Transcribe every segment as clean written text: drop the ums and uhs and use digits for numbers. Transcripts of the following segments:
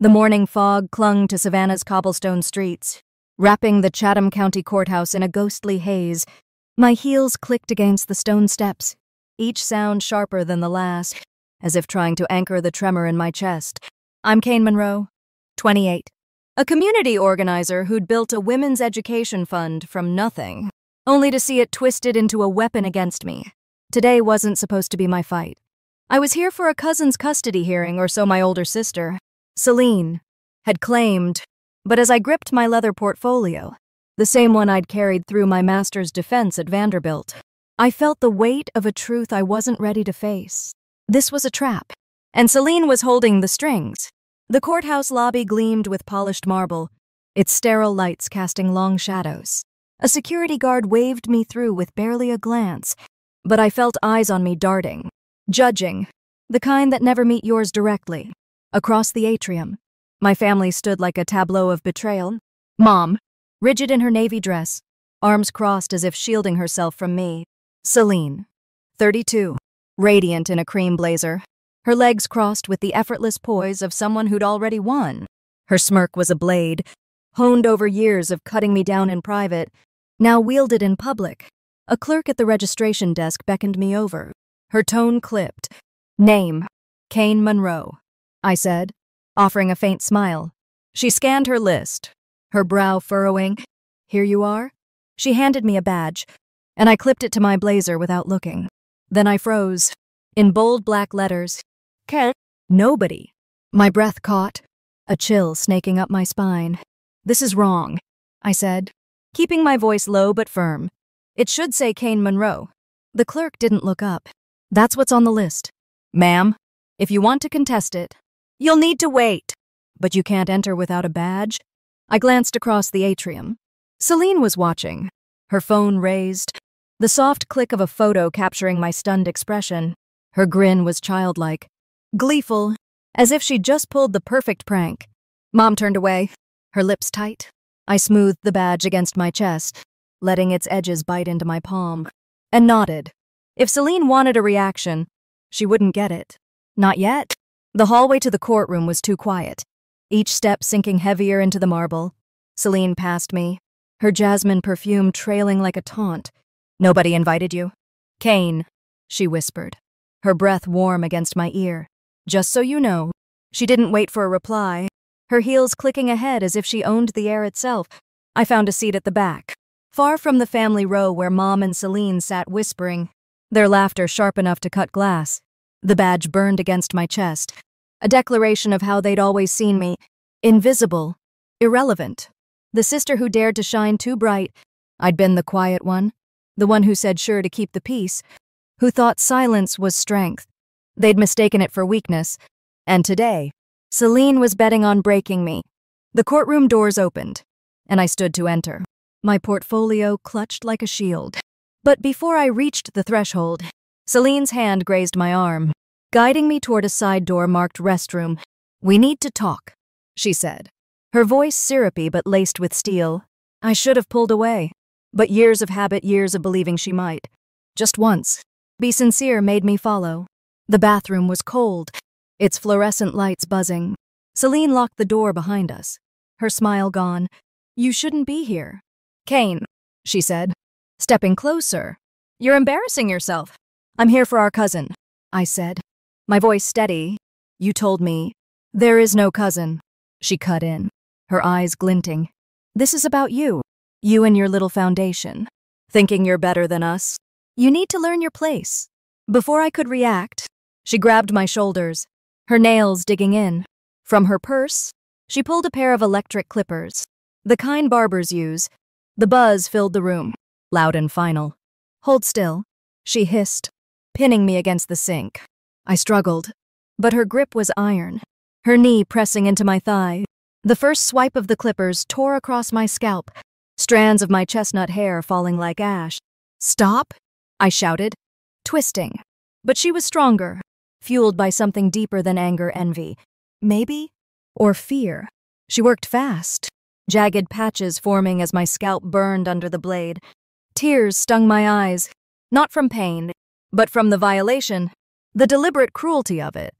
The morning fog clung to Savannah's cobblestone streets, wrapping the Chatham County Courthouse in a ghostly haze. My heels clicked against the stone steps, each sound sharper than the last, as if trying to anchor the tremor in my chest. I'm Kane Monroe, 28, a community organizer who'd built a women's education fund from nothing, only to see it twisted into a weapon against me. Today wasn't supposed to be my fight. I was here for a cousin's custody hearing, or so my older sister, Celine, had claimed, but as I gripped my leather portfolio, the same one I'd carried through my master's defense at Vanderbilt, I felt the weight of a truth I wasn't ready to face. This was a trap, and Celine was holding the strings. The courthouse lobby gleamed with polished marble, its sterile lights casting long shadows. A security guard waved me through with barely a glance, but I felt eyes on me darting, judging, the kind that never meet yours directly. Across the atrium, my family stood like a tableau of betrayal. Mom, rigid in her navy dress, arms crossed as if shielding herself from me. Celine, 32, radiant in a cream blazer, her legs crossed with the effortless poise of someone who'd already won. Her smirk was a blade, honed over years of cutting me down in private, now wielded in public. A clerk at the registration desk beckoned me over. Her tone clipped. Name, Kane Monroe, I said, offering a faint smile. She scanned her list, her brow furrowing. Here you are? She handed me a badge, and I clipped it to my blazer without looking. Then I froze. In bold black letters, Kane. Nobody. My breath caught, a chill snaking up my spine. This is wrong, I said, keeping my voice low but firm. It should say Kane Monroe. The clerk didn't look up. That's what's on the list. Ma'am, if you want to contest it, you'll need to wait. But you can't enter without a badge? I glanced across the atrium. Celine was watching, her phone raised, the soft click of a photo capturing my stunned expression. Her grin was childlike, gleeful, as if she'd just pulled the perfect prank. Mom turned away, her lips tight. I smoothed the badge against my chest, letting its edges bite into my palm, and nodded. If Celine wanted a reaction, she wouldn't get it. Not yet. The hallway to the courtroom was too quiet, each step sinking heavier into the marble. Celine passed me, her jasmine perfume trailing like a taunt. Nobody invited you? Kane, she whispered, her breath warm against my ear. Just so you know. She didn't wait for a reply, her heels clicking ahead as if she owned the air itself. I found a seat at the back, far from the family row where Mom and Celine sat whispering, their laughter sharp enough to cut glass. The badge burned against my chest, a declaration of how they'd always seen me, invisible, irrelevant. The sister who dared to shine too bright. I'd been the quiet one, the one who said sure to keep the peace, who thought silence was strength. They'd mistaken it for weakness, and today, Celine was betting on breaking me. The courtroom doors opened, and I stood to enter, my portfolio clutched like a shield. But before I reached the threshold, Celine's hand grazed my arm, guiding me toward a side door marked restroom. We need to talk, she said, her voice syrupy but laced with steel. I should have pulled away, but years of habit, years of believing she might. Just once, be sincere made me follow. The bathroom was cold, its fluorescent lights buzzing. Celine locked the door behind us, her smile gone. You shouldn't be here. Kane, she said, stepping closer. You're embarrassing yourself. I'm here for our cousin, I said, my voice steady. You told me. There is no cousin, she cut in, her eyes glinting. This is about you. You and your little foundation. Thinking you're better than us. You need to learn your place. Before I could react, she grabbed my shoulders, her nails digging in. From her purse, she pulled a pair of electric clippers, the kind barbers use. The buzz filled the room, loud and final. Hold still, she hissed, pinning me against the sink. I struggled, but her grip was iron, her knee pressing into my thigh. The first swipe of the clippers tore across my scalp, strands of my chestnut hair falling like ash. Stop, I shouted, twisting. But she was stronger, fueled by something deeper than anger, envy, maybe, or fear. She worked fast, jagged patches forming as my scalp burned under the blade. Tears stung my eyes, not from pain, but from the violation, the deliberate cruelty of it.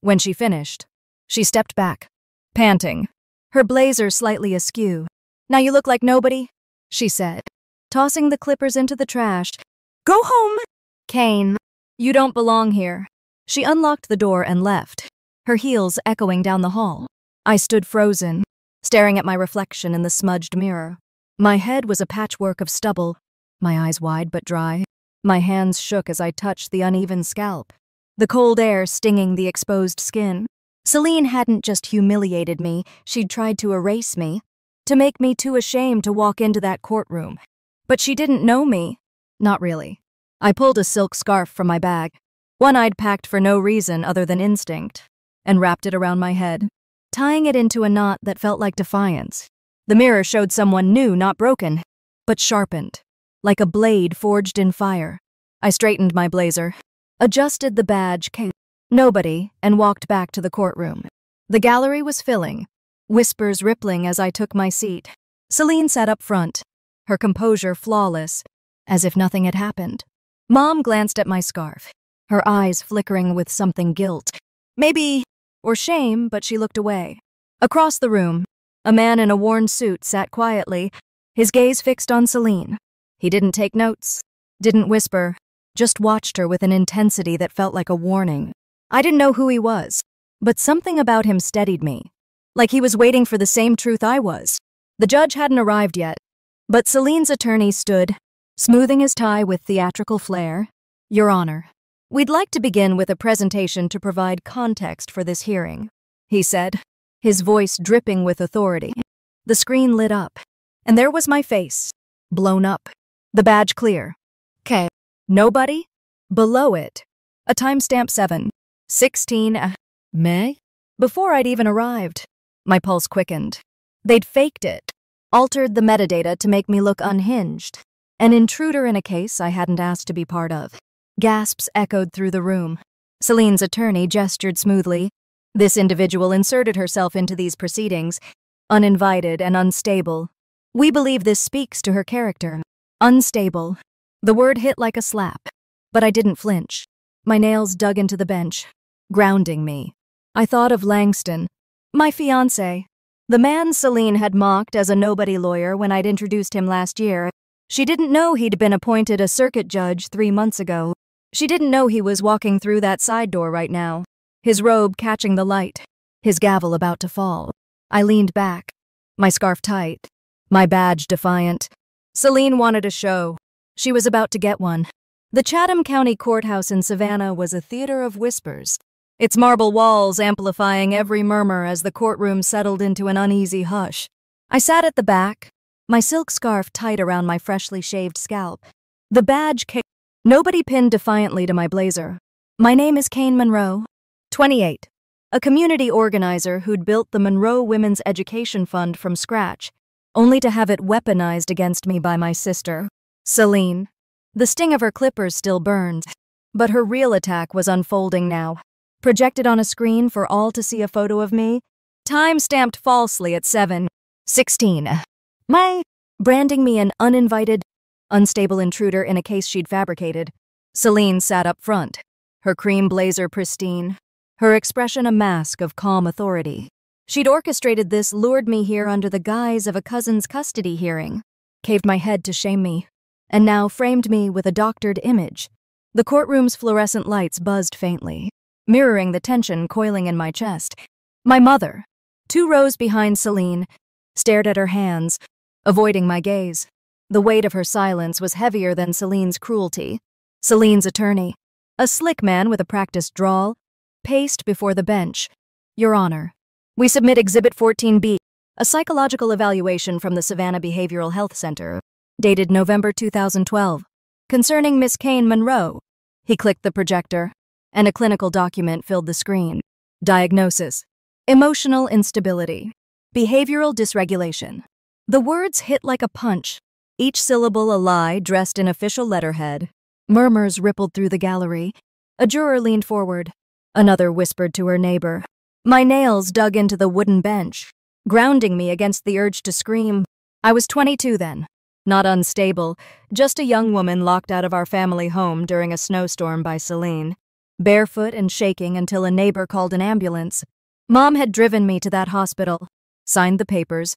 When she finished, she stepped back, panting, her blazer slightly askew. "Now you look like nobody," she said, tossing the clippers into the trash. "Go home, Kane. You don't belong here." She unlocked the door and left, her heels echoing down the hall. I stood frozen, staring at my reflection in the smudged mirror. My head was a patchwork of stubble, my eyes wide but dry. My hands shook as I touched the uneven scalp, the cold air stinging the exposed skin. Celine hadn't just humiliated me, she'd tried to erase me, to make me too ashamed to walk into that courtroom. But she didn't know me. Not really. I pulled a silk scarf from my bag, one I'd packed for no reason other than instinct, and wrapped it around my head, tying it into a knot that felt like defiance. The mirror showed someone new, not broken, but sharpened, like a blade forged in fire. I straightened my blazer, adjusted the badge, nobody, and walked back to the courtroom. The gallery was filling, whispers rippling as I took my seat. Celine sat up front, her composure flawless, as if nothing had happened. Mom glanced at my scarf, her eyes flickering with something guilt. Maybe, or shame, but she looked away. Across the room, a man in a worn suit sat quietly, his gaze fixed on Celine. He didn't take notes, didn't whisper, just watched her with an intensity that felt like a warning. I didn't know who he was, but something about him steadied me, like he was waiting for the same truth I was. The judge hadn't arrived yet, but Celine's attorney stood, smoothing his tie with theatrical flair. "Your Honor, we'd like to begin with a presentation to provide context for this hearing," he said, his voice dripping with authority. The screen lit up, and there was my face, blown up, the badge clear. "'Kay. Nobody?" Below it, a timestamp 7:16 May? Before I'd even arrived, my pulse quickened. They'd faked it, altered the metadata to make me look unhinged, an intruder in a case I hadn't asked to be part of. Gasps echoed through the room. Celine's attorney gestured smoothly. This individual inserted herself into these proceedings, uninvited and unstable. We believe this speaks to her character. Unstable. The word hit like a slap, but I didn't flinch. My nails dug into the bench, grounding me. I thought of Langston, my fiancé, the man Celine had mocked as a nobody lawyer when I'd introduced him last year. She didn't know he'd been appointed a circuit judge 3 months ago. She didn't know he was walking through that side door right now, his robe catching the light, his gavel about to fall. I leaned back, my scarf tight, my badge defiant. Celine wanted a show. She was about to get one. The Chatham County Courthouse in Savannah was a theater of whispers, its marble walls amplifying every murmur as the courtroom settled into an uneasy hush. I sat at the back, my silk scarf tight around my freshly shaved scalp. The badge nobody pinned defiantly to my blazer. My name is Kane Monroe, 28, a community organizer who'd built the Monroe Women's Education Fund from scratch, only to have it weaponized against me by my sister, Celine. The sting of her clippers still burned, but her real attack was unfolding now. Projected on a screen for all to see a photo of me, time-stamped falsely at 7:16. My branding me an uninvited, unstable intruder in a case she'd fabricated. Celine sat up front, her cream blazer pristine, her expression a mask of calm authority. She'd orchestrated this, lured me here under the guise of a cousin's custody hearing, caved my head to shame me, and now framed me with a doctored image. The courtroom's fluorescent lights buzzed faintly, mirroring the tension coiling in my chest. My mother, 2 rows behind Celine, stared at her hands, avoiding my gaze. The weight of her silence was heavier than Celine's cruelty. Celine's attorney, a slick man with a practiced drawl, paced before the bench. "Your Honor, we submit Exhibit 14B, a psychological evaluation from the Savannah Behavioral Health Center, dated November 2012, concerning Miss Kane Monroe." He clicked the projector, and a clinical document filled the screen. Diagnosis: emotional instability, behavioral dysregulation. The words hit like a punch, each syllable a lie dressed in official letterhead. Murmurs rippled through the gallery. A juror leaned forward. Another whispered to her neighbor. My nails dug into the wooden bench, grounding me against the urge to scream. I was 22 then. Not unstable, just a young woman locked out of our family home during a snowstorm by Celine, barefoot and shaking until a neighbor called an ambulance. Mom had driven me to that hospital, signed the papers,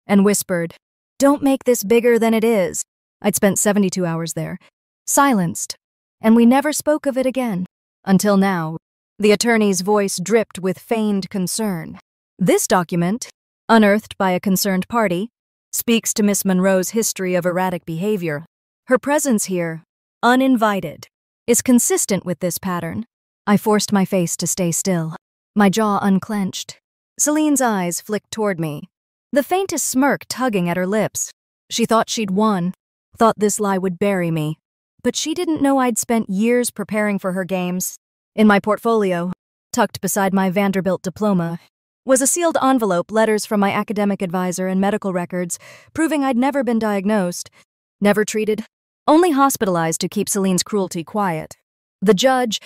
and whispered, "Don't make this bigger than it is." I'd spent 72 hours there, silenced, and we never spoke of it again. Until now, the attorney's voice dripped with feigned concern. This document, unearthed by a concerned party, speaks to Miss Monroe's history of erratic behavior. Her presence here, uninvited, is consistent with this pattern. I forced my face to stay still, my jaw unclenched. Celine's eyes flicked toward me, the faintest smirk tugging at her lips. She thought she'd won, thought this lie would bury me. But she didn't know I'd spent years preparing for her games. In my portfolio, tucked beside my Vanderbilt diploma, was a sealed envelope, letters from my academic advisor and medical records, proving I'd never been diagnosed, never treated, only hospitalized to keep Celine's cruelty quiet. The judge,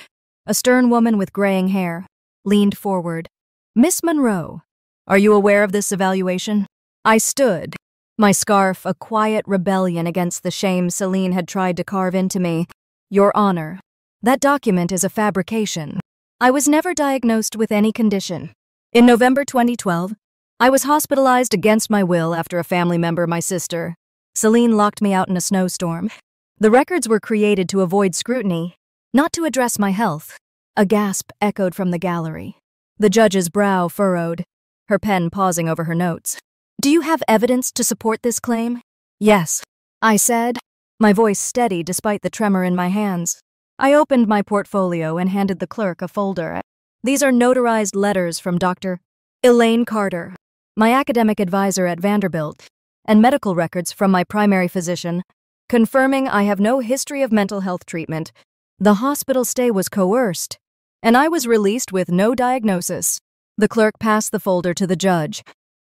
a stern woman with graying hair, leaned forward. "Miss Monroe, are you aware of this evaluation?" I stood, my scarf a quiet rebellion against the shame Celine had tried to carve into me. "Your Honor, that document is a fabrication. I was never diagnosed with any condition. In November 2012, I was hospitalized against my will after a family member, my sister, Celine, locked me out in a snowstorm. The records were created to avoid scrutiny, not to address my health." A gasp echoed from the gallery. The judge's brow furrowed, her pen pausing over her notes. "Do you have evidence to support this claim?" "Yes," I said, my voice steady despite the tremor in my hands. I opened my portfolio and handed the clerk a folder. "These are notarized letters from Dr. Elaine Carter, my academic advisor at Vanderbilt, and medical records from my primary physician, confirming I have no history of mental health treatment. The hospital stay was coerced, and I was released with no diagnosis." The clerk passed the folder to the judge,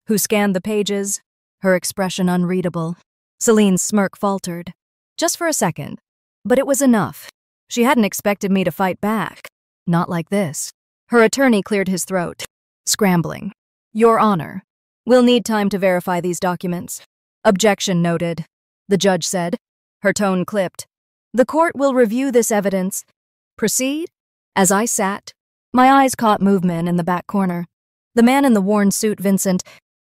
who scanned the pages, her expression unreadable. Celine's smirk faltered, just for a second, but it was enough. She hadn't expected me to fight back. Not like this. Her attorney cleared his throat, scrambling. "Your Honor, we'll need time to verify these documents." "Objection noted," the judge said, her tone clipped. "The court will review this evidence. Proceed?" As I sat, my eyes caught movement in the back corner. The man in the worn suit, Vincent,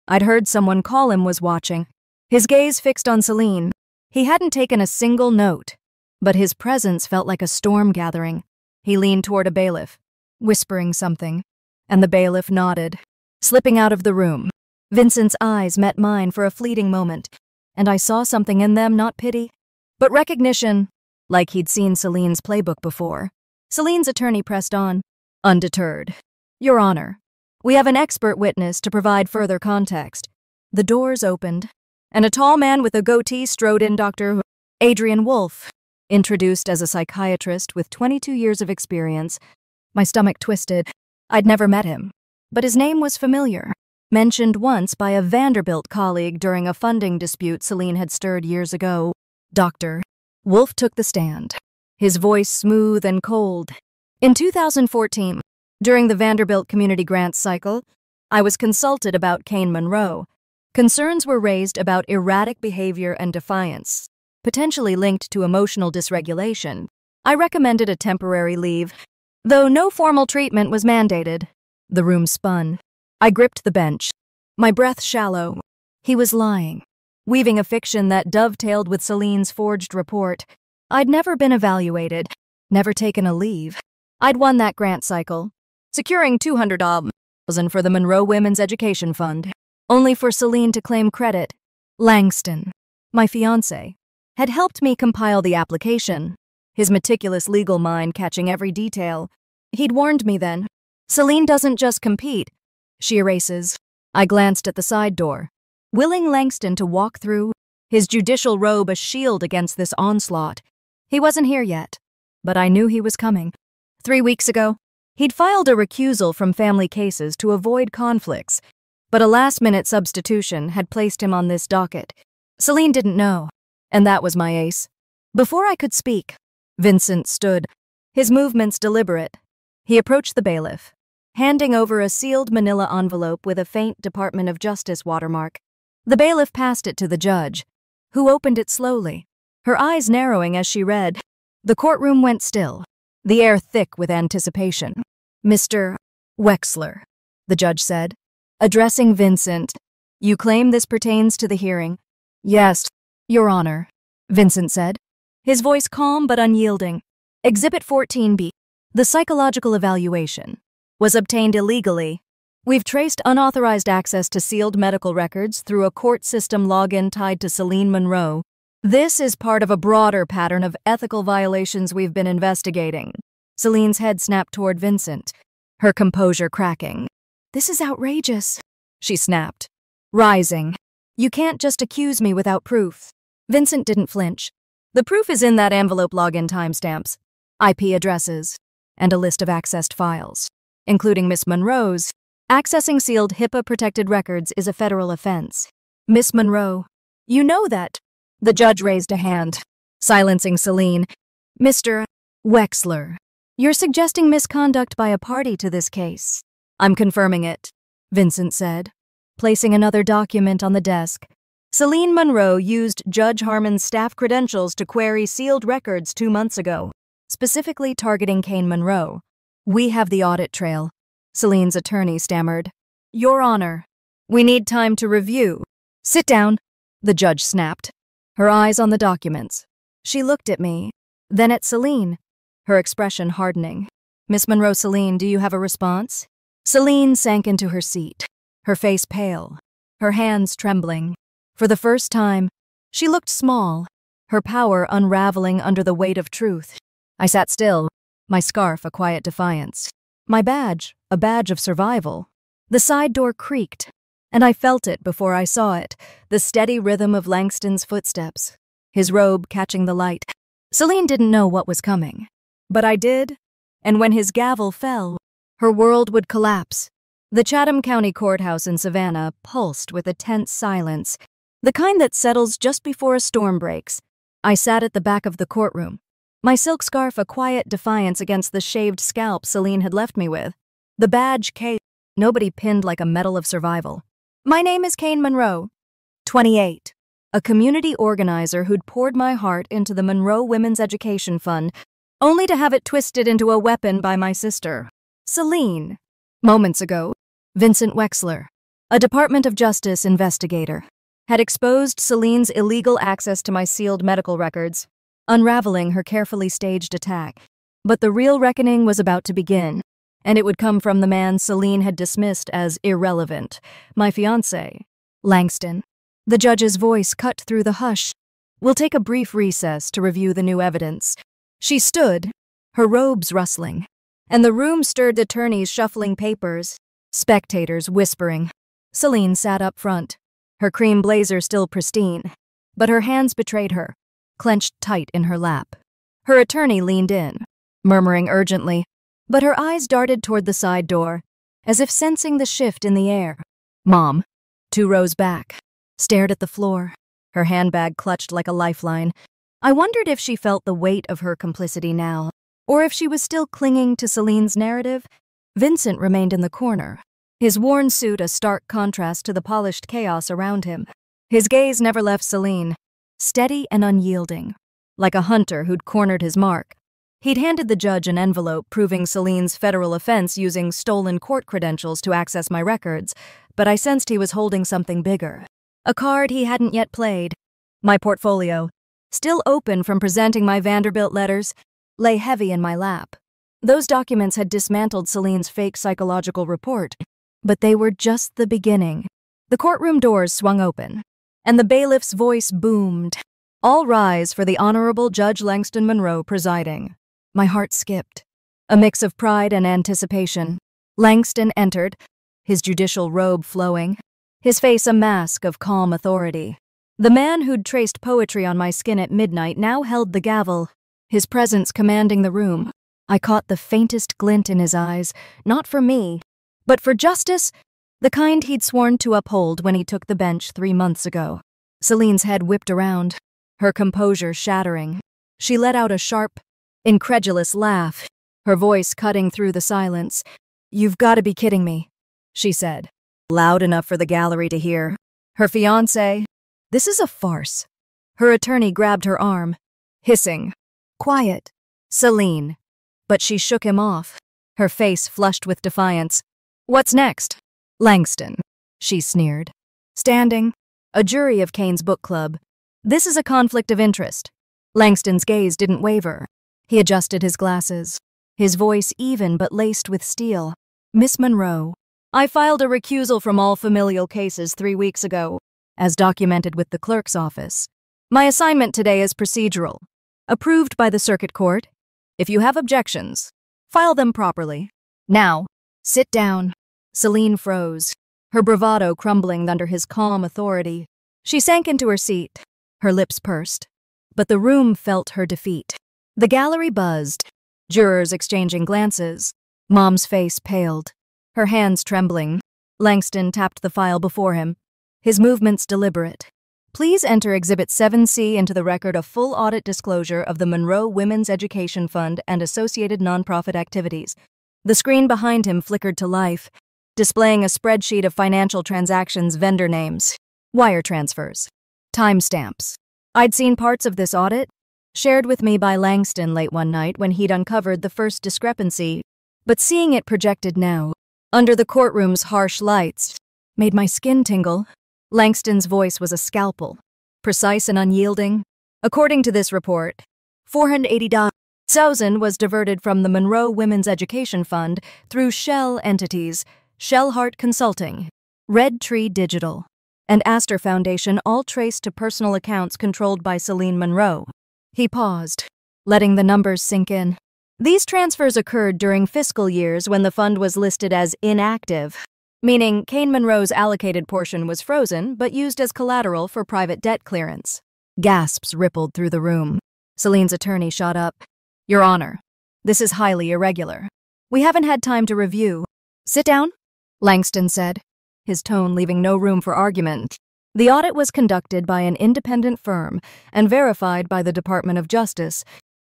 I'd heard someone call him, was watching, his gaze fixed on Celine. He hadn't taken a single note, but his presence felt like a storm gathering. He leaned toward a bailiff, whispering something, and the bailiff nodded, slipping out of the room. Vincent's eyes met mine for a fleeting moment, and I saw something in them, not pity, but recognition, like he'd seen Celine's playbook before. Celine's attorney pressed on, undeterred. "Your Honor, we have an expert witness to provide further context." The doors opened, and a tall man with a goatee strode in. Dr. Adrian Wolfe, introduced as a psychiatrist with 22 years of experience. My stomach twisted. I'd never met him, but his name was familiar, mentioned once by a Vanderbilt colleague during a funding dispute Celine had stirred years ago. Dr. Wolfe took the stand, his voice smooth and cold. "In 2014, during the Vanderbilt Community Grants cycle, I was consulted about Kane Monroe. Concerns were raised about erratic behavior and defiance, potentially linked to emotional dysregulation. I recommended a temporary leave, though no formal treatment was mandated." The room spun. I gripped the bench, my breath shallow. He was lying, weaving a fiction that dovetailed with Celine's forged report. I'd never been evaluated, never taken a leave. I'd won that grant cycle, securing $200,000 for the Monroe Women's Education Fund, only for Celine to claim credit. Langston, my fiancé, had helped me compile the application, his meticulous legal mind catching every detail. He'd warned me then. Celine doesn't just compete, she erases. I glanced at the side door, willing Langston to walk through, his judicial robe a shield against this onslaught. He wasn't here yet, but I knew he was coming. 3 weeks ago, he'd filed a recusal from family cases to avoid conflicts, but a last-minute substitution had placed him on this docket. Celine didn't know, and that was my ace. Before I could speak, Vincent stood, his movements deliberate. He approached the bailiff, handing over a sealed manila envelope with a faint Department of Justice watermark. The bailiff passed it to the judge, who opened it slowly, her eyes narrowing as she read. The courtroom went still, the air thick with anticipation. "Mr. Wexler," the judge said. Addressing Vincent, "You claim this pertains to the hearing?" "Yes, Your Honor," Vincent said, his voice calm but unyielding. "Exhibit 14B, the psychological evaluation, was obtained illegally. We've traced unauthorized access to sealed medical records through a court system login tied to Celine Monroe. This is part of a broader pattern of ethical violations we've been investigating." Celine's head snapped toward Vincent, her composure cracking. "This is outrageous," she snapped, rising. "You can't just accuse me without proof." Vincent didn't flinch. "The proof is in that envelope login timestamps, IP addresses, and a list of accessed files, including Miss Monroe's. Accessing sealed HIPAA-protected records is a federal offense." "Miss Monroe, you know that." The judge raised a hand, silencing Celine. "Mr. Wexler, you're suggesting misconduct by a party to this case." "I'm confirming it," Vincent said, placing another document on the desk. "Celine Monroe used Judge Harmon's staff credentials to query sealed records 2 months ago, specifically targeting Kane Monroe. We have the audit trail." Celine's attorney stammered. "Your Honor, we need time to review." "Sit down," the judge snapped, her eyes on the documents. She looked at me, then at Celine, her expression hardening. "Miss Monroe, Celine, do you have a response?" Celine sank into her seat, her face pale, her hands trembling. For the first time, she looked small, her power unraveling under the weight of truth. I sat still, my scarf a quiet defiance, my badge a badge of survival. The side door creaked, and I felt it before I saw it, the steady rhythm of Langston's footsteps, his robe catching the light. Celine didn't know what was coming, but I did, and when his gavel fell, her world would collapse. The Chatham County Courthouse in Savannah pulsed with a tense silence, the kind that settles just before a storm breaks. I sat at the back of the courtroom, my silk scarf a quiet defiance against the shaved scalp Celine had left me with. The badge case, nobody pinned like a medal of survival. "My name is Kane Monroe, 28, a community organizer who'd poured my heart into the Monroe Women's Education Fund, only to have it twisted into a weapon by my sister, Celine." Moments ago, Vincent Wexler, a Department of Justice investigator, had exposed Celine's illegal access to my sealed medical records, unraveling her carefully staged attack. But the real reckoning was about to begin, and it would come from the man Celine had dismissed as irrelevant, my fiancé, Langston. The judge's voice cut through the hush. "We'll take a brief recess to review the new evidence." She stood, her robes rustling, and the room stirred attorneys shuffling papers, spectators whispering. Celine sat up front, her cream blazer still pristine, but her hands betrayed her, clenched tight in her lap. Her attorney leaned in, murmuring urgently, but her eyes darted toward the side door, as if sensing the shift in the air. Mom, 2 rows back, stared at the floor, her handbag clutched like a lifeline. I wondered if she felt the weight of her complicity now, or if she was still clinging to Celine's narrative. Vincent remained in the corner, his worn suit a stark contrast to the polished chaos around him. His gaze never left Celine, steady and unyielding, like a hunter who'd cornered his mark. He'd handed the judge an envelope proving Celine's federal offense using stolen court credentials to access my records, but I sensed he was holding something bigger. A card he hadn't yet played. My portfolio, still open from presenting my Vanderbilt letters, lay heavy in my lap. Those documents had dismantled Celine's fake psychological report, but they were just the beginning. The courtroom doors swung open, and the bailiff's voice boomed. "All rise for the Honorable Judge Langston Monroe presiding." My heart skipped. A mix of pride and anticipation. Langston entered, his judicial robe flowing, his face a mask of calm authority. The man who'd traced poetry on my skin at midnight now held the gavel, his presence commanding the room. I caught the faintest glint in his eyes, not for me, but for justice, the kind he'd sworn to uphold when he took the bench 3 months ago. Celine's head whipped around, her composure shattering. She let out a sharp, incredulous laugh, her voice cutting through the silence. "You've got to be kidding me," she said, loud enough for the gallery to hear. Her fiancé, "This is a farce." Her attorney grabbed her arm, hissing, "Quiet, Celine." But she shook him off, her face flushed with defiance. What's next? Langston, she sneered. Standing, a jury of Kane's book club. This is a conflict of interest. Langston's gaze didn't waver. He adjusted his glasses, his voice even but laced with steel. Miss Monroe, I filed a recusal from all familial cases 3 weeks ago, as documented with the clerk's office. My assignment today is procedural, approved by the circuit court. If you have objections, file them properly. Now, sit down. Celine froze, her bravado crumbling under his calm authority. She sank into her seat, her lips pursed. But the room felt her defeat. The gallery buzzed, jurors exchanging glances. Mom's face paled, her hands trembling. Langston tapped the file before him, his movements deliberate. Please enter Exhibit 7C into the record a full audit disclosure of the Monroe Women's Education Fund and associated nonprofit activities. The screen behind him flickered to life, displaying a spreadsheet of financial transactions, vendor names, wire transfers, timestamps. I'd seen parts of this audit, shared with me by Langston late one night when he'd uncovered the first discrepancy, but seeing it projected now, under the courtroom's harsh lights, made my skin tingle. Langston's voice was a scalpel, precise and unyielding. According to this report, $480,000 was diverted from the Monroe Women's Education Fund through shell entities, Shellhart Consulting, Red Tree Digital, and Astor Foundation, all traced to personal accounts controlled by Celine Monroe. He paused, letting the numbers sink in. These transfers occurred during fiscal years when the fund was listed as inactive, meaning Kane Monroe's allocated portion was frozen but used as collateral for private debt clearance. Gasps rippled through the room. Celine's attorney shot up. Your Honor, this is highly irregular. We haven't had time to review. Sit down, Langston said, his tone leaving no room for argument. The audit was conducted by an independent firm and verified by the Department of Justice.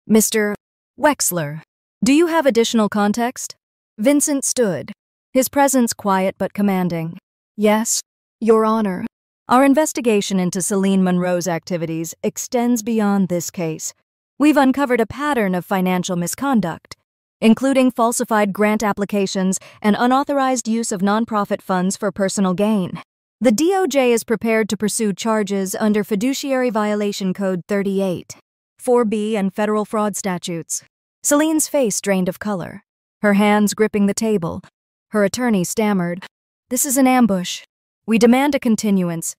Mr. Wexler, do you have additional context? Vincent stood, his presence quiet but commanding. Yes, Your Honor. Our investigation into Celine Monroe's activities extends beyond this case. We've uncovered a pattern of financial misconduct, including falsified grant applications and unauthorized use of nonprofit funds for personal gain. The DOJ is prepared to pursue charges under Fiduciary Violation Code 38, 4B, and federal fraud statutes. Celine's face drained of color, her hands gripping the table. Her attorney stammered, This is an ambush. We demand a continuance.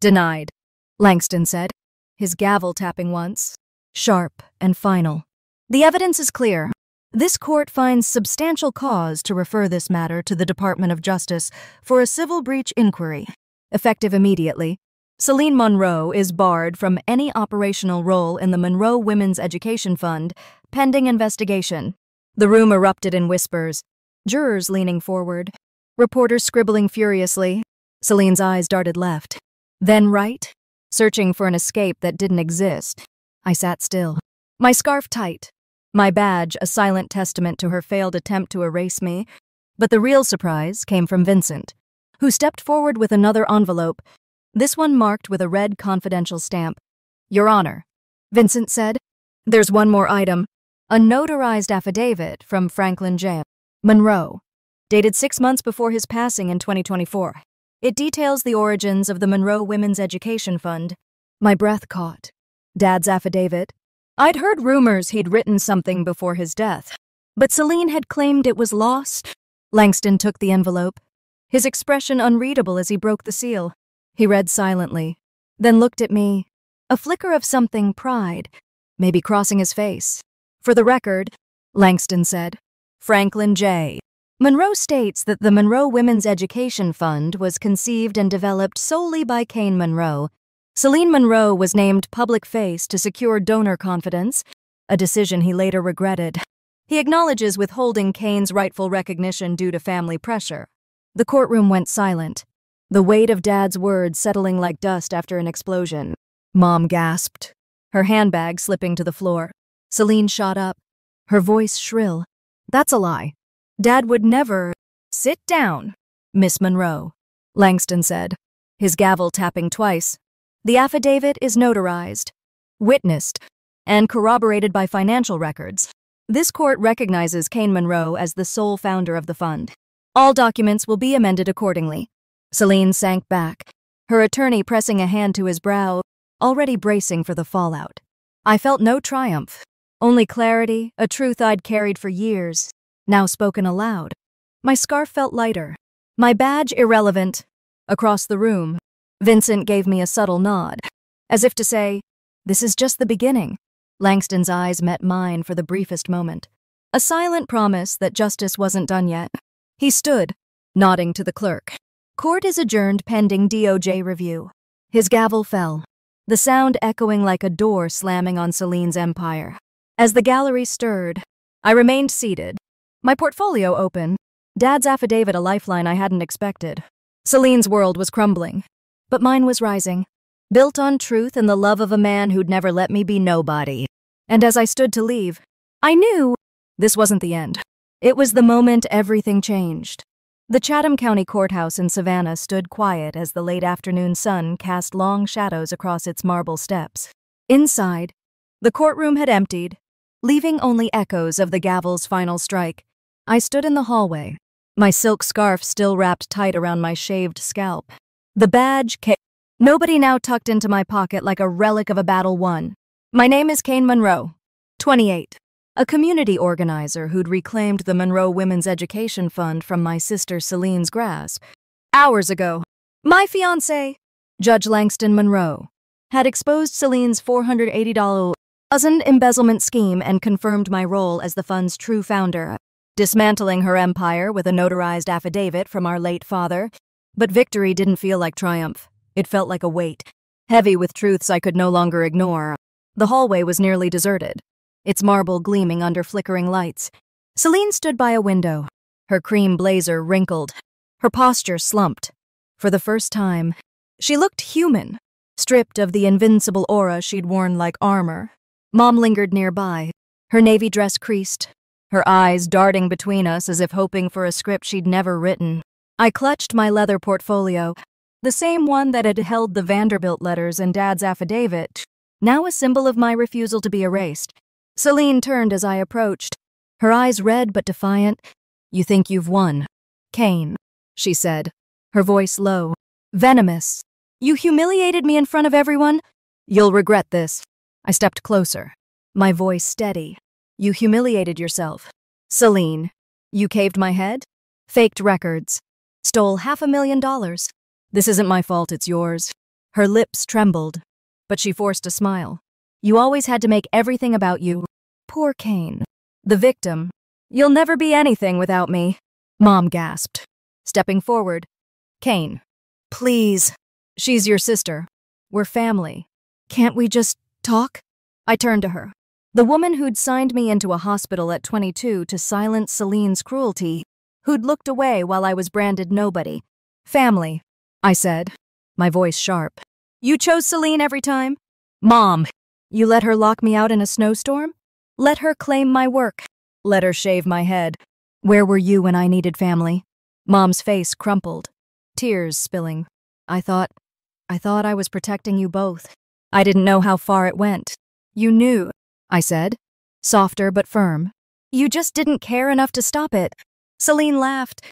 Denied, Langston said, his gavel tapping once, sharp and final. The evidence is clear. This court finds substantial cause to refer this matter to the Department of Justice for a civil breach inquiry. Effective immediately, Celine Monroe is barred from any operational role in the Monroe Women's Education Fund, pending investigation. The room erupted in whispers, jurors leaning forward, reporters scribbling furiously. Celine's eyes darted left, then right, searching for an escape that didn't exist. I sat still, my scarf tight, my badge a silent testament to her failed attempt to erase me. But the real surprise came from Vincent, who stepped forward with another envelope, this one marked with a red confidential stamp. Your Honor, Vincent said, there's one more item, a notarized affidavit from Franklin J. Monroe, dated 6 months before his passing in 2024. It details the origins of the Monroe Women's Education Fund. My breath caught. Dad's affidavit. I'd heard rumors he'd written something before his death, but Celine had claimed it was lost. Langston took the envelope, his expression unreadable as he broke the seal. He read silently, then looked at me, a flicker of something pride, maybe crossing his face. For the record, Langston said, Franklin J. Monroe states that the Monroe Women's Education Fund was conceived and developed solely by Kane Monroe. Celine Monroe was named public face to secure donor confidence, a decision he later regretted. He acknowledges withholding Kane's rightful recognition due to family pressure. The courtroom went silent, the weight of Dad's words settling like dust after an explosion. Mom gasped, her handbag slipping to the floor. Celine shot up, her voice shrill. That's a lie. Dad would never. Sit down, Miss Monroe, Langston said, his gavel tapping twice. The affidavit is notarized, witnessed, and corroborated by financial records. This court recognizes Kane Monroe as the sole founder of the fund. All documents will be amended accordingly. Celine sank back, her attorney pressing a hand to his brow, already bracing for the fallout. I felt no triumph, only clarity, a truth I'd carried for years, now spoken aloud. My scarf felt lighter, my badge irrelevant. Across the room, Vincent gave me a subtle nod, as if to say, "This is just the beginning." Langston's eyes met mine for the briefest moment, a silent promise that justice wasn't done yet. He stood, nodding to the clerk. "Court is adjourned pending DOJ review." His gavel fell, the sound echoing like a door slamming on Celine's empire. As the gallery stirred, I remained seated, my portfolio open, Dad's affidavit a lifeline I hadn't expected. Celine's world was crumbling, but mine was rising, built on truth and the love of a man who'd never let me be nobody. And as I stood to leave, I knew this wasn't the end. It was the moment everything changed. The Chatham County Courthouse in Savannah stood quiet as the late afternoon sun cast long shadows across its marble steps. Inside, the courtroom had emptied, leaving only echoes of the gavel's final strike. I stood in the hallway, my silk scarf still wrapped tight around my shaved scalp. The badge nobody now tucked into my pocket like a relic of a battle won. My name is Kane Monroe, 28, a community organizer who'd reclaimed the Monroe Women's Education Fund from my sister Celine's grasp. Hours ago, my fiancé, Judge Langston Monroe, had exposed Celine's $480 embezzlement scheme and confirmed my role as the fund's true founder, dismantling her empire with a notarized affidavit from our late father. But victory didn't feel like triumph. It felt like a weight, heavy with truths I could no longer ignore. The hallway was nearly deserted, its marble gleaming under flickering lights. Celine stood by a window, her cream blazer wrinkled, her posture slumped. For the first time, she looked human, stripped of the invincible aura she'd worn like armor. Mom lingered nearby, her navy dress creased, her eyes darting between us as if hoping for a script she'd never written. I clutched my leather portfolio, the same one that had held the Vanderbilt letters and Dad's affidavit, now a symbol of my refusal to be erased. Celine turned as I approached, her eyes red but defiant. "You think you've won, Kane," she said, her voice low, venomous. "You humiliated me in front of everyone. You'll regret this." I stepped closer, my voice steady. "You humiliated yourself, Celine. You caved my head, faked records, stole $500,000. This isn't my fault, it's yours." Her lips trembled, but she forced a smile. "You always had to make everything about you. Poor Kane, the victim. You'll never be anything without me." Mom gasped, stepping forward. "Kane, please. She's your sister. We're family. Can't we just talk?" I turned to her, the woman who'd signed me into a hospital at 22 to silence Celine's cruelty, who'd looked away while I was branded nobody. "Family," I said, my voice sharp. "You chose Celine every time? Mom, you let her lock me out in a snowstorm? Let her claim my work. Let her shave my head. Where were you when I needed family?" Mom's face crumpled, tears spilling. I thought I was protecting you both. I didn't know how far it went." "You knew," I said, softer but firm. "You just didn't care enough to stop it." Celine laughed,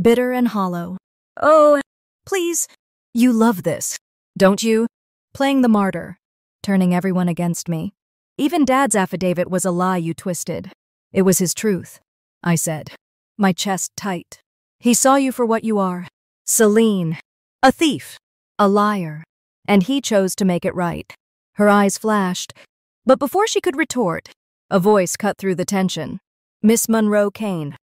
bitter and hollow. "Oh, please. You love this, don't you? Playing the martyr, turning everyone against me. Even Dad's affidavit was a lie you twisted. It was his truth," I said, my chest tight. "He saw you for what you are, Celine, a thief, a liar, and he chose to make it right." Her eyes flashed, but before she could retort, a voice cut through the tension. "Miss Monroe Kane.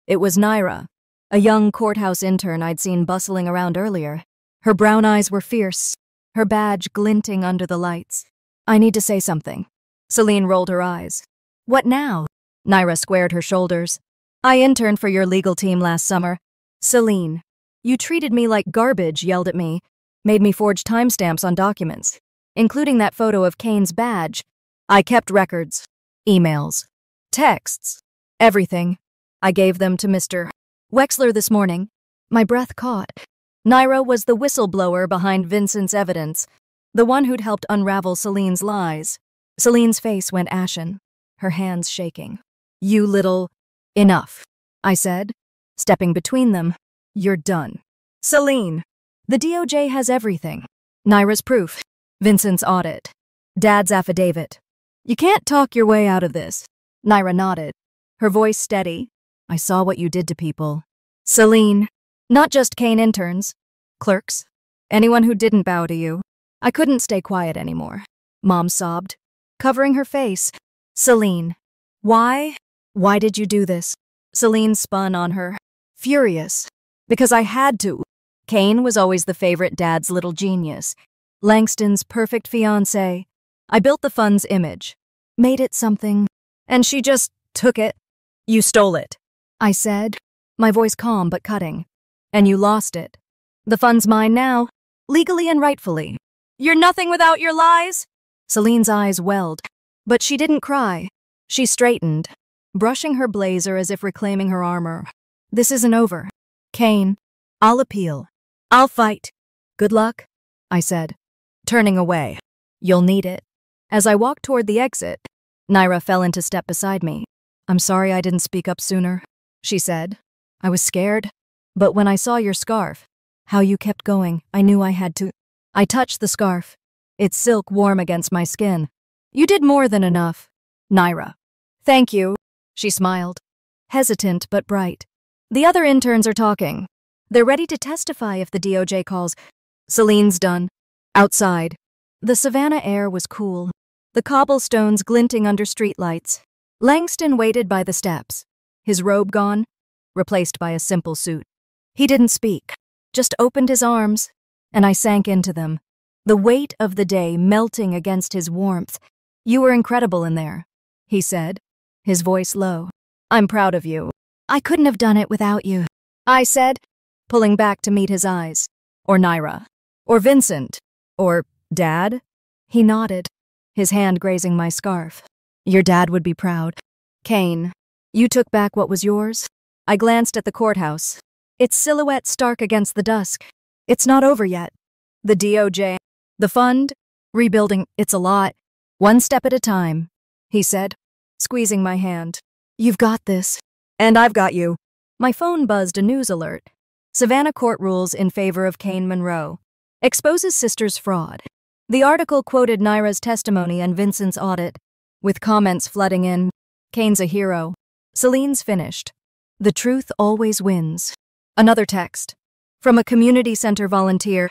It was Naira, a young courthouse intern I'd seen bustling around earlier. Her brown eyes were fierce, her badge glinting under the lights. "I need to say something." Celine rolled her eyes. "What now?" Naira squared her shoulders. "I interned for your legal team last summer. Celine, you treated me like garbage, yelled at me, made me forge timestamps on documents, including that photo of Kane's badge. I kept records, emails, texts, everything. I gave them to Mr. Wexler this morning." My breath caught. Naira was the whistleblower behind Vincent's evidence, the one who'd helped unravel Celine's lies. Celine's face went ashen, her hands shaking. "You little..." "Enough," I said, stepping between them. You're done. Celine. The DOJ has everything. Naira's proof. Vincent's audit. Dad's affidavit. You can't talk your way out of this. Naira nodded, her voice steady. I saw what you did to people. Celine. Not just Kane interns. Clerks. Anyone who didn't bow to you. I couldn't stay quiet anymore. Mom sobbed, covering her face. Celine. Why? Why did you do this? Celine spun on her, furious. Because I had to. Kane was always the favorite dad's little genius. Langston's perfect fiancé. I built the fund's image, made it something, and she just took it. You stole it, I said, my voice calm but cutting. And you lost it. The fund's mine now, legally and rightfully. You're nothing without your lies? Celine's eyes welled, but she didn't cry. She straightened, brushing her blazer as if reclaiming her armor. This isn't over. Kane, I'll appeal. I'll fight. Good luck, I said, turning away. You'll need it. As I walked toward the exit, Naira fell into step beside me. I'm sorry I didn't speak up sooner, she said. I was scared, but when I saw your scarf, how you kept going, I knew I had to. I touched the scarf, its silk warm against my skin. You did more than enough, Naira. Thank you, she smiled, hesitant but bright. The other interns are talking. They're ready to testify if the DOJ calls. Celine's done. Outside, the Savannah air was cool, the cobblestones glinting under streetlights. Langston waited by the steps, his robe gone, replaced by a simple suit. He didn't speak, just opened his arms, and I sank into them, the weight of the day melting against his warmth. You were incredible in there, he said, his voice low. I'm proud of you. I couldn't have done it without you, I said, pulling back to meet his eyes. Or Naira. Or Vincent. Or Dad? He nodded, his hand grazing my scarf. Your dad would be proud. Kane, you took back what was yours? I glanced at the courthouse, its silhouette stark against the dusk. It's not over yet. The DOJ, the fund, rebuilding, it's a lot. One step at a time, he said, squeezing my hand. You've got this. And I've got you. My phone buzzed a news alert. Savannah court rules in favor of Kane Monroe. Exposes sister's fraud. The article quoted Naira's testimony and Vincent's audit, with comments flooding in. Kane's a hero. Celine's finished. The truth always wins. Another text. From a community center volunteer.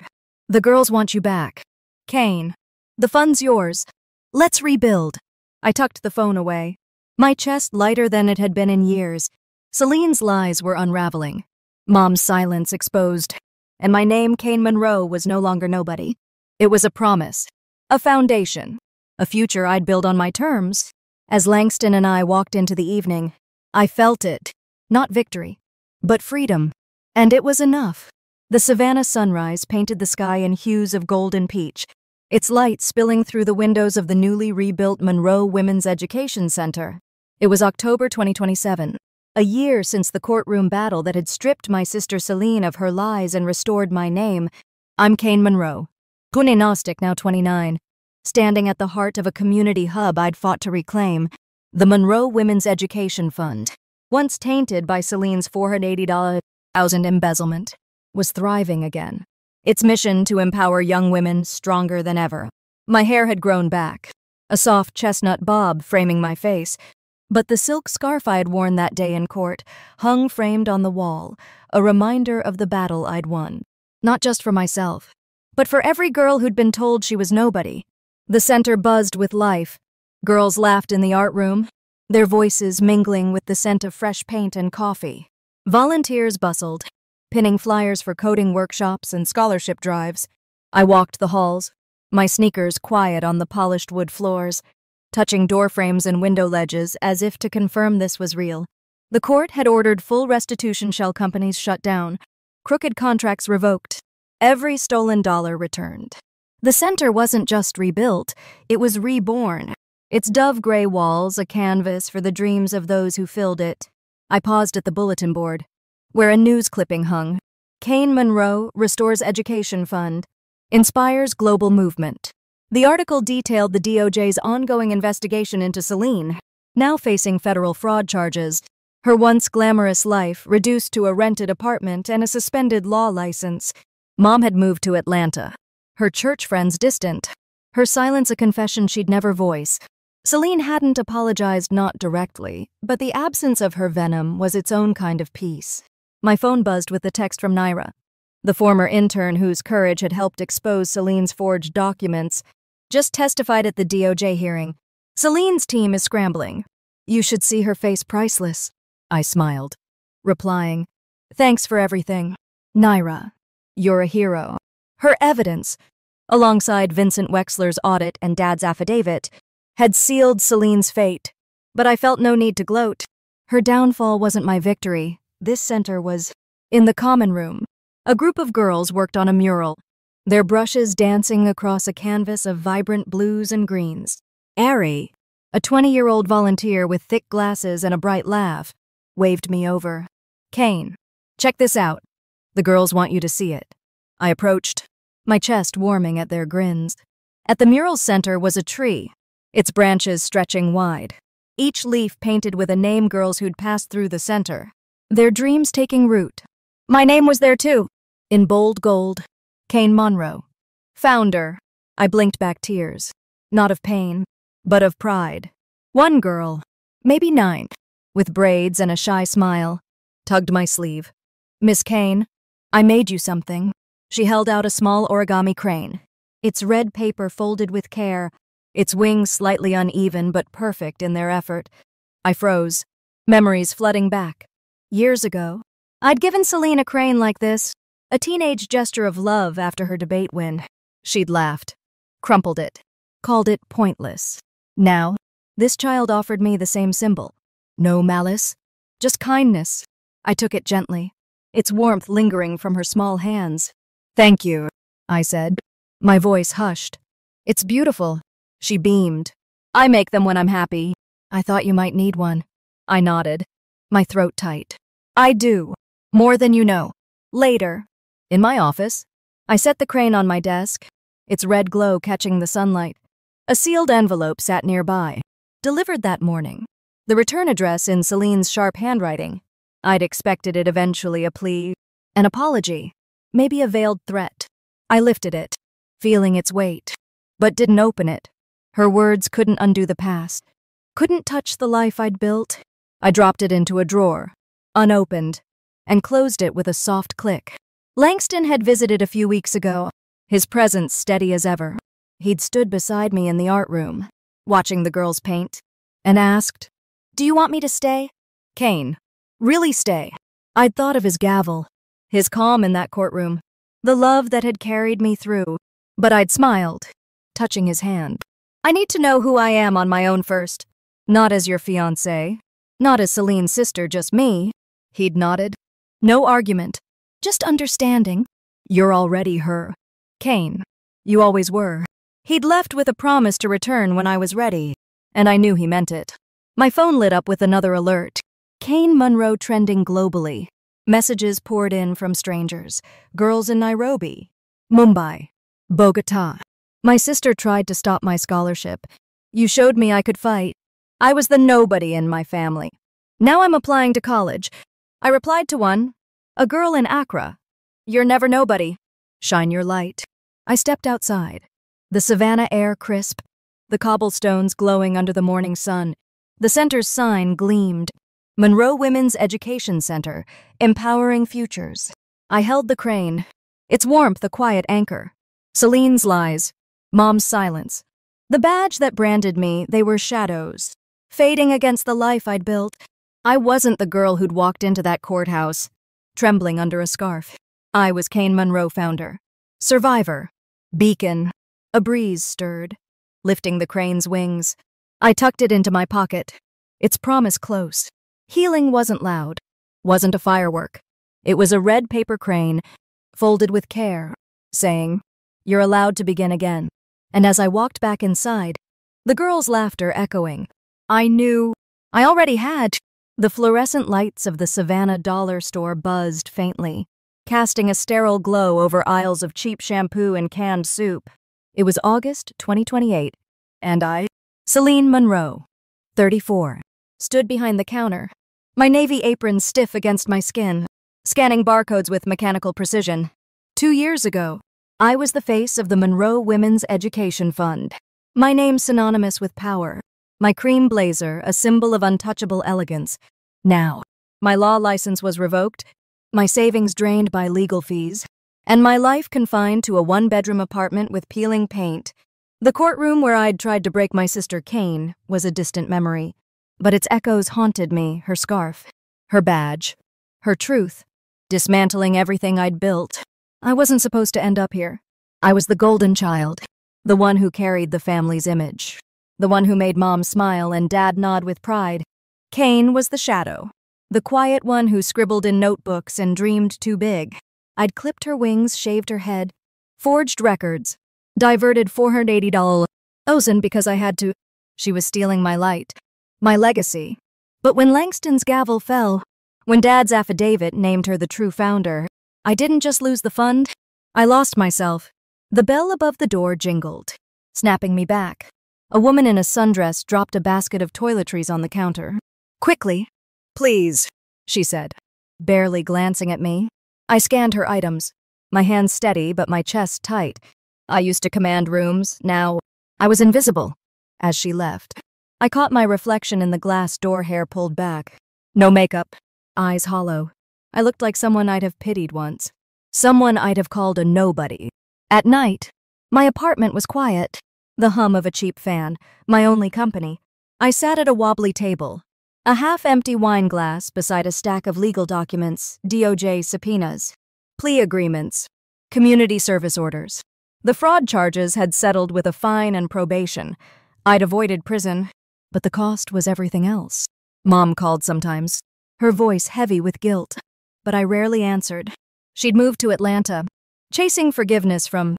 The girls want you back. Kane. The fund's yours. Let's rebuild. I tucked the phone away, my chest lighter than it had been in years. Celine's lies were unraveling. Mom's silence exposed. And my name, Kane Monroe, was no longer nobody. It was a promise. A foundation. A future I'd build on my terms. As Langston and I walked into the evening, I felt it. Not victory, but freedom. And it was enough. The Savannah sunrise painted the sky in hues of gold and peach, its light spilling through the windows of the newly rebuilt Monroe Women's Education Center. It was October 2027, a year since the courtroom battle that had stripped my sister Celine of her lies and restored my name. I'm Kane Monroe, Pune Gnostic, now 29, standing at the heart of a community hub I'd fought to reclaim, the Monroe Women's Education Fund. Once tainted by Celine's $480,000 embezzlement, was thriving again. Its mission to empower young women stronger than ever. My hair had grown back, a soft chestnut bob framing my face, but the silk scarf I had worn that day in court hung framed on the wall, a reminder of the battle I'd won. Not just for myself, but for every girl who'd been told she was nobody. The center buzzed with life. Girls laughed in the art room, their voices mingling with the scent of fresh paint and coffee. Volunteers bustled, pinning flyers for coding workshops and scholarship drives. I walked the halls, my sneakers quiet on the polished wood floors, touching doorframes and window ledges as if to confirm this was real. The court had ordered full restitution shell companies shut down, crooked contracts revoked, every stolen dollar returned. The center wasn't just rebuilt, it was reborn. Its dove-gray walls a canvas for the dreams of those who filled it. I paused at the bulletin board, where a news clipping hung. Kane Monroe restores education fund, inspires global movement. The article detailed the DOJ's ongoing investigation into Celine, now facing federal fraud charges. Her once glamorous life reduced to a rented apartment and a suspended law license. Mom had moved to Atlanta. Her church friends distant. Her silence a confession she'd never voice. Celine hadn't apologized, not directly, but the absence of her venom was its own kind of peace. My phone buzzed with the text from Naira, the former intern whose courage had helped expose Celine's forged documents, just testified at the DOJ hearing. Celine's team is scrambling. You should see her face, priceless. I smiled, replying, thanks for everything. Naira, you're a hero. Her evidence, alongside Vincent Wexler's audit and Dad's affidavit, had sealed Celine's fate, but I felt no need to gloat. Her downfall wasn't my victory. This center was. In the common room, a group of girls worked on a mural, their brushes dancing across a canvas of vibrant blues and greens. Ari, a 20-year-old volunteer with thick glasses and a bright laugh, waved me over. Kane, check this out. The girls want you to see it. I approached, my chest warming at their grins. At the mural's center was a tree, its branches stretching wide, each leaf painted with a name girls who'd passed through the center, their dreams taking root. My name was there too, in bold gold, Kane Monroe. Founder. I blinked back tears, not of pain, but of pride. One girl, maybe 9, with braids and a shy smile, tugged my sleeve. Miss Kane, I made you something. She held out a small origami crane, its red paper folded with care, its wings slightly uneven but perfect in their effort. I froze, memories flooding back. Years ago, I'd given Celine a crane like this, a teenage gesture of love after her debate win. She'd laughed, crumpled it, called it pointless. Now, this child offered me the same symbol. No malice, just kindness. I took it gently, its warmth lingering from her small hands. Thank you, I said, my voice hushed. It's beautiful. She beamed. I make them when I'm happy. I thought you might need one. I nodded, my throat tight. I do. More than you know. Later, in my office, I set the crane on my desk, its red glow catching the sunlight. A sealed envelope sat nearby, delivered that morning. The return address in Celine's sharp handwriting. I'd expected it eventually, a plea, an apology, maybe a veiled threat. I lifted it, feeling its weight, but didn't open it. Her words couldn't undo the past, couldn't touch the life I'd built. I dropped it into a drawer, unopened, and closed it with a soft click. Langston had visited a few weeks ago, his presence steady as ever. He'd stood beside me in the art room, watching the girls paint, and asked, "Do you want me to stay?" Kane, really stay. I'd thought of his gavel, his calm in that courtroom, the love that had carried me through, but I'd smiled, touching his hand. I need to know who I am on my own first. Not as your fiancé, not as Celine's sister, just me. He'd nodded. No argument, just understanding. You're already her. Kane, you always were. He'd left with a promise to return when I was ready, and I knew he meant it. My phone lit up with another alert. Kane Monroe trending globally. Messages poured in from strangers. Girls in Nairobi, Mumbai, Bogota. My sister tried to stop my scholarship. You showed me I could fight. I was the nobody in my family. Now I'm applying to college. I replied to one, a girl in Accra. You're never nobody. Shine your light. I stepped outside. The savannah air crisp, the cobblestones glowing under the morning sun. The center's sign gleamed. Monroe Women's Education Center, empowering futures. I held the crane, its warmth a quiet anchor. Celine's lies, Mom's silence. The badge that branded me, they were shadows, fading against the life I'd built. I wasn't the girl who'd walked into that courthouse, trembling under a scarf. I was Kane Monroe, founder, survivor, beacon. A breeze stirred, lifting the crane's wings. I tucked it into my pocket, its promise close. Healing wasn't loud, wasn't a firework. It was a red paper crane, folded with care, saying, "You're allowed to begin again." And as I walked back inside, the girls' laughter echoing, I knew I already had. The fluorescent lights of the Savannah dollar store buzzed faintly, casting a sterile glow over aisles of cheap shampoo and canned soup. It was August 2028, and I, Celine Monroe, 34, stood behind the counter, my navy apron stiff against my skin, scanning barcodes with mechanical precision. 2 years ago, I was the face of the Monroe Women's Education Fund. My name synonymous with power. My cream blazer, a symbol of untouchable elegance. Now, my law license was revoked, my savings drained by legal fees, and my life confined to a one-bedroom apartment with peeling paint. The courtroom where I'd tried to break my sister Kane was a distant memory, but its echoes haunted me, her scarf, her badge, her truth, dismantling everything I'd built. I wasn't supposed to end up here. I was the golden child, the one who carried the family's image, the one who made Mom smile and Dad nod with pride. Kane was the shadow, the quiet one who scribbled in notebooks and dreamed too big. I'd clipped her wings, shaved her head, forged records, diverted $480 because I had to. She was stealing my light, my legacy. But when Langston's gavel fell, when Dad's affidavit named her the true founder, I didn't just lose the fund, I lost myself. The bell above the door jingled, snapping me back. A woman in a sundress dropped a basket of toiletries on the counter. Quickly. Please, she said, barely glancing at me. I scanned her items, my hands steady but my chest tight. I used to command rooms, now I was invisible. As she left, I caught my reflection in the glass door, hair pulled back. No makeup, eyes hollow. I looked like someone I'd have pitied once. Someone I'd have called a nobody. At night, my apartment was quiet. The hum of a cheap fan, my only company. I sat at a wobbly table, a half-empty wine glass beside a stack of legal documents, DOJ subpoenas, plea agreements, community service orders. The fraud charges had settled with a fine and probation. I'd avoided prison, but the cost was everything else. Mom called sometimes, her voice heavy with guilt, but I rarely answered. She'd moved to Atlanta, chasing forgiveness from